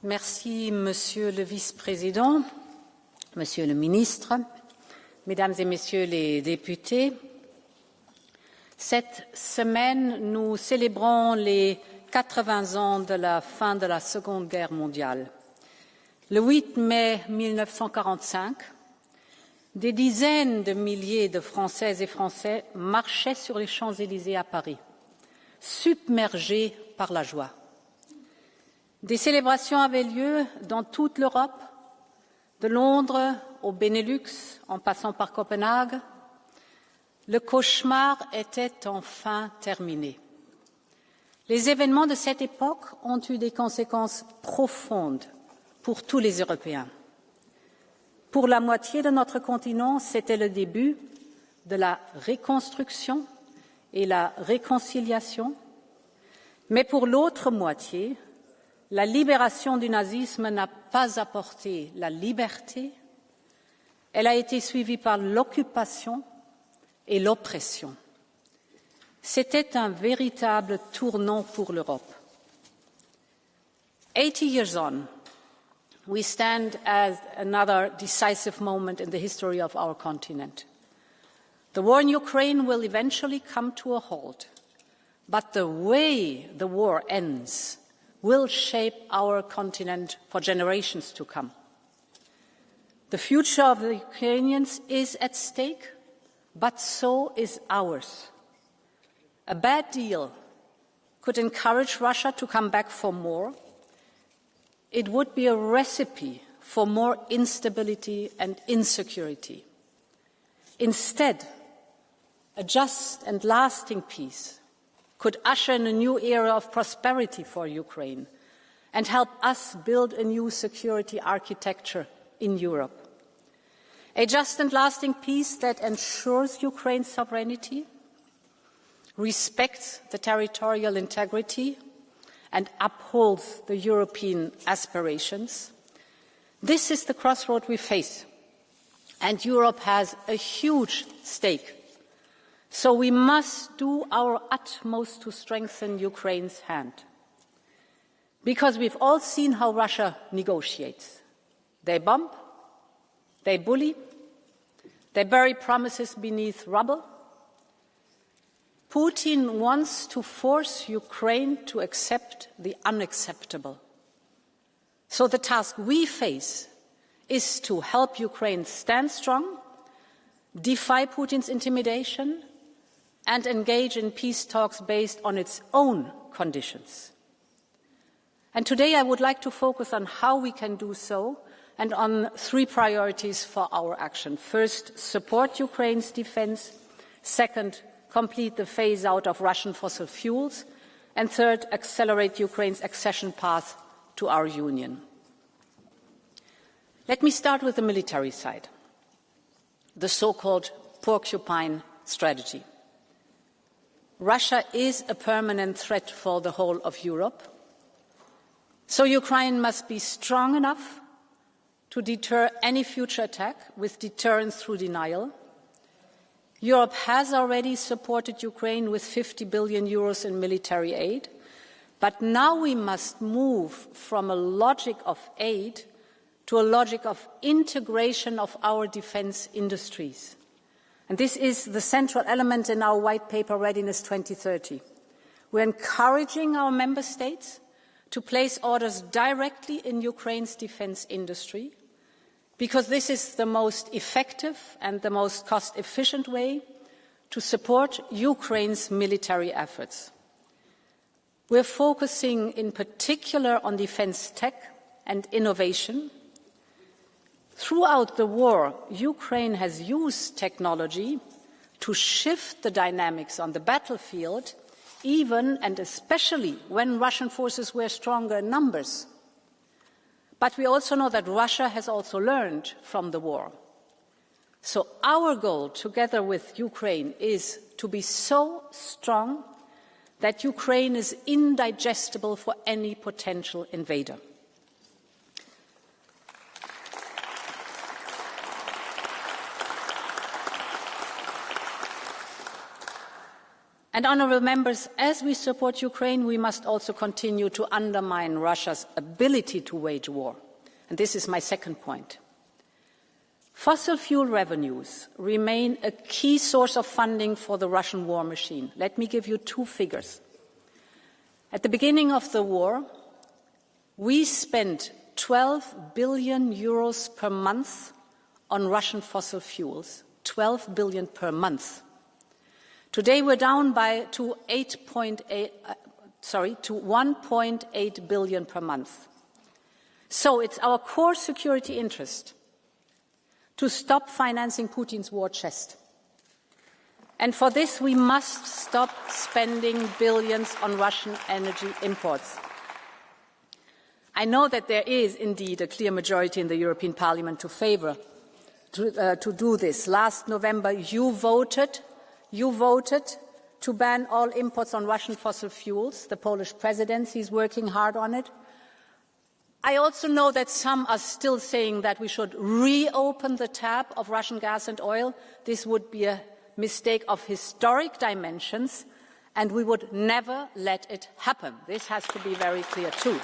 Merci, Monsieur le Vice-président, Monsieur le Ministre, Mesdames et Messieurs les députés. Cette semaine, nous célébrons les 80 ans de la fin de la Seconde Guerre mondiale. Le 8 mai 1945, des dizaines de milliers de Françaises et Français marchaient sur les Champs-Élysées à Paris, submergés par la joie. Des célébrations avaient lieu dans toute l'Europe, de Londres au Benelux, en passant par Copenhague. Le cauchemar était enfin terminé. Les événements de cette époque ont eu des conséquences profondes pour tous les Européens. Pour la moitié de notre continent, c'était le début de la reconstruction et la réconciliation, mais pour l'autre moitié, la libération du nazisme n'a pas apporté la liberté, elle a été suivie par l'occupation et l'oppression. C'était un véritable tournant pour l'Europe. 80 years on, we stand at another decisive moment in the history of our continent. The war in Ukraine will eventually come to a halt, but the way the war ends will shape our continent for generations to come. The future of the Ukrainians is at stake, but so is ours. A bad deal could encourage Russia to come back for more. It would be a recipe for more instability and insecurity. Instead, a just and lasting peace could usher in a new era of prosperity for Ukraine and help us build a new security architecture in Europe. A just and lasting peace that ensures Ukraine's sovereignty, respects the territorial integrity, and upholds the European aspirations. This is the crossroad we face, and Europe has a huge stake. So we must do our utmost to strengthen Ukraine's hand. Because we've all seen how Russia negotiates. They bomb, they bully, they bury promises beneath rubble. Putin wants to force Ukraine to accept the unacceptable. So the task we face is to help Ukraine stand strong, defy Putin's intimidation, and engage in peace talks based on its own conditions. And today I would like to focus on how we can do so and on 3 priorities for our action. First, support Ukraine's defense. Second, complete the phase-out of Russian fossil fuels. And third, accelerate Ukraine's accession path to our Union. Let me start with the military side, the so-called porcupine strategy. Russia is a permanent threat for the whole of Europe, so Ukraine must be strong enough to deter any future attack with deterrence through denial. Europe has already supported Ukraine with 50 billion euros in military aid, but now we must move from a logic of aid to a logic of integration of our defence industries. And this is the central element in our white paper, Readiness 2030. We're encouraging our member states to place orders directly in Ukraine's defence industry, because this is the most effective and the most cost-efficient way to support Ukraine's military efforts. We're focusing in particular on defence tech and innovation. Throughout the war, Ukraine has used technology to shift the dynamics on the battlefield, even and especially when Russian forces were stronger in numbers. But we also know that Russia has also learned from the war. So our goal, together with Ukraine, is to be so strong that Ukraine is indigestible for any potential invader. And honourable members, as we support Ukraine, we must also continue to undermine Russia's ability to wage war. And this is my second point. Fossil fuel revenues remain a key source of funding for the Russian war machine. Let me give you two figures. At the beginning of the war, we spent 12 billion euros per month on Russian fossil fuels, 12 billion per month. Today we're down to 1.8 billion per month. So it's our core security interest to stop financing Putin's war chest. And for this we must stop spending billions on Russian energy imports. I know that there is indeed a clear majority in the European Parliament to favour to do this. Last November you voted to ban all imports on Russian fossil fuels. The Polish presidency is working hard on it. I also know that some are still saying that we should reopen the tap of Russian gas and oil. This would be a mistake of historic dimensions, and we would never let it happen. This has to be very clear too.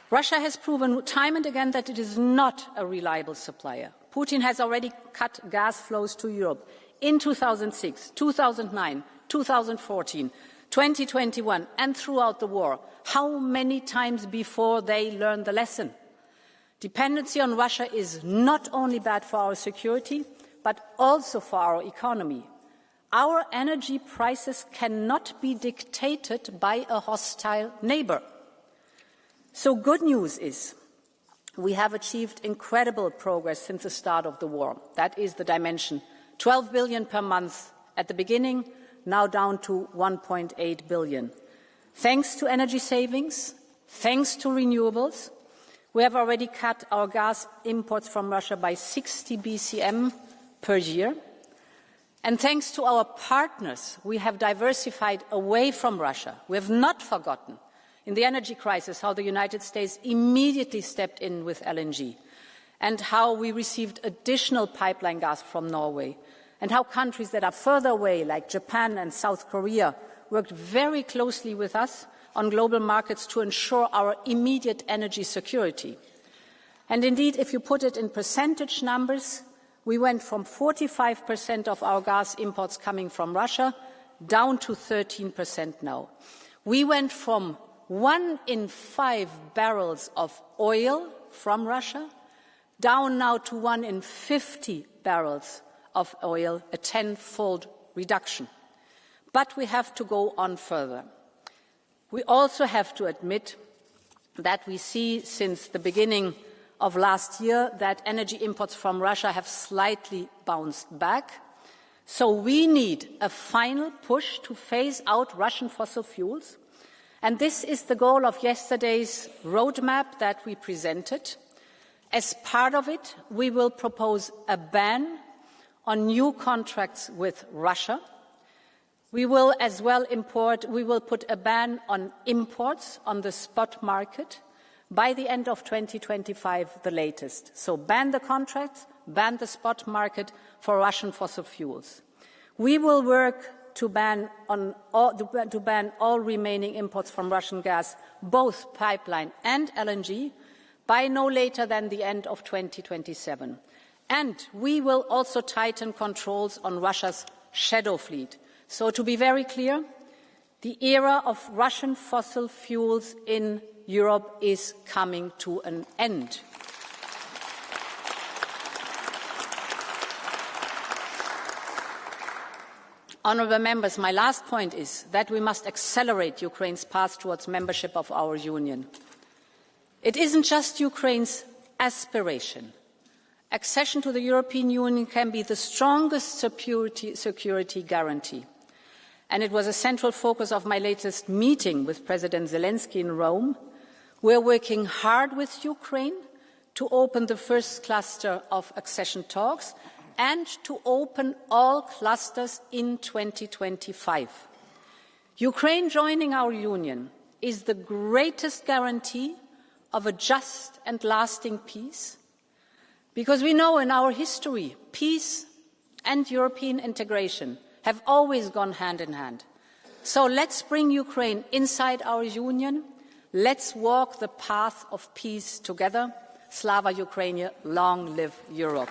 Russia has proven time and again that it is not a reliable supplier. Putin has already cut gas flows to Europe in 2006, 2009, 2014, 2021 and throughout the war. How many times before they learn the lesson? Dependency on Russia is not only bad for our security, but also for our economy. Our energy prices cannot be dictated by a hostile neighbour. So good news is we have achieved incredible progress since the start of the war. That is the dimension. 12 billion per month at the beginning, now down to 1.8 billion. Thanks to energy savings, thanks to renewables, we have already cut our gas imports from Russia by 60 BCM per year. And thanks to our partners, we have diversified away from Russia. We have not forgotten in the energy crisis how the United States immediately stepped in with LNG, and how we received additional pipeline gas from Norway, and how countries that are further away, like Japan and South Korea, worked very closely with us on global markets to ensure our immediate energy security. And indeed, if you put it in percentage numbers, we went from 45% of our gas imports coming from Russia down to 13% now. We went from 1 in 5 barrels of oil from Russia down now to 1 in 50 barrels of oil, a 10-fold reduction. But we have to go on further. We also have to admit that we see since the beginning of last year that energy imports from Russia have slightly bounced back. So we need a final push to phase out Russian fossil fuels. And this is the goal of yesterday's roadmap that we presented. As part of it, we will propose a ban on new contracts with Russia. We will as well put a ban on imports on the spot market by the end of 2025, the latest. So ban the contracts, ban the spot market for Russian fossil fuels. We will work to ban all remaining imports from Russian gas, both pipeline and LNG, by no later than the end of 2027. And we will also tighten controls on Russia's shadow fleet. So to be very clear, the era of Russian fossil fuels in Europe is coming to an end. Honourable members, my last point is that we must accelerate Ukraine's path towards membership of our Union. It isn't just Ukraine's aspiration. Accession to the European Union can be the strongest security guarantee. And it was a central focus of my latest meeting with President Zelensky in Rome. We're working hard with Ukraine to open the first cluster of accession talks and to open all clusters in 2025. Ukraine joining our Union is the greatest guarantee of a just and lasting peace, because we know in our history, peace and European integration have always gone hand in hand. So let's bring Ukraine inside our union. Let's walk the path of peace together. Slava Ukraini, long live Europe.